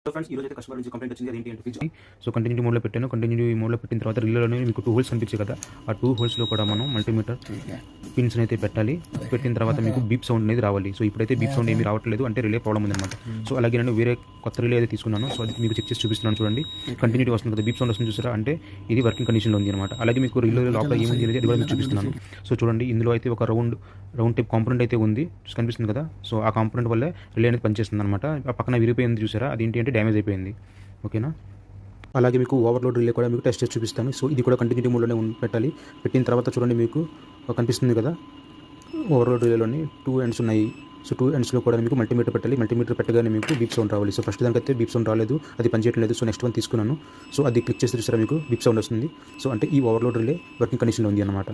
So friends ఈ రోజు అయితే కస్టమర్ నుంచి కంప్లైంట్ వచ్చింది అదేంటి అంటే ఫ్రిడ్జ్ సో కంటిన్యూ మోడ్లో పెట్టాను. కంటిన్యూ మోడ్లో పెట్టిన తర్వాత రిలేలోనే మీకు 2 హోల్స్ కనిపించాయి కదా, ఆ 2 హోల్స్లో కూడా మనం మల్టీమీటర్ పిన్స్ అయితే పెట్టాలి. పెట్టిన తర్వాత మీకు బీప్ సౌండ్ అనేది రావాలి. సో ఇప్పుడైతే బీప్ సౌండ్ ఏమీ రావట్లేదు, అంటే రిలే ప్రాబ్లం ఉందన్నమాట. సో అలాగే నేను వేరే కొత్త రిలే అయితే తీసుకున్నాను. సో అది మీకు చెక్ చేసి చూపిస్తున్నాను చూడండి. కంటిన్యూటీ వస్తుంది కదా, బీప్ సౌండ్ వస్తుంది చూసారా, అంటే ఇది వర్కింగ్ కండిషన్లో ఉంది అనమాట. అలాగే మీకు రిలే లోపల ఏముంది అనేది అది కూడా మీకు చూపిస్తున్నాను. సో చూడండి, ఇందులో అయితే ఒక రౌండ్ టైప్ కాంపోనెంట్ అయితే ఉంది, కనిపిస్తుంది కదా. సో ఆ కాంపోనెంట్ వల్లే రిలే అనేది పనిచేస్తుంది అనమాట. ఆ పక్కన విరిగిపోయింది చూసారా, అదేంటి అంటే డ్యామేజ్ అయిపోయింది. ఓకేనా. అలాగే మీకు ఓవర్లోడ్ రిలే కూడా మీకు టెస్ట్ చేసి చూపిస్తాను. సో ఇది కూడా కంటిన్యూటీ మోడ్లోనే పెట్టాలి. పెట్టిన తర్వాత చూడండి, మీకు కనిపిస్తుంది కదా, ఓవర్లోడ్ రిలేలోని 2 ఎండ్స్ ఉన్నాయి. సో 2 ఎండ్స్లో కూడా మీకు మల్టీమీటర్ పెట్టాలి. మల్టీమీటర్ పెట్టగానే మీకు బీప్ సౌండ్ రావాలి. సో ఫస్ట్ దానికైతే బీప్ సౌండ్ రాలేదు, అది పనిచేయట్లేదు. సో నెక్స్ట్ వన్ తీసుకున్నాను. సో అది క్లిక్ చేసి చూసారా, మీకు బీప్ సౌండ్ వస్తుంది. సో అంటే ఈ ఓవర్లోడ్ రిలే వర్కింగ్ కండిషన్లో ఉంది అన్నమాట.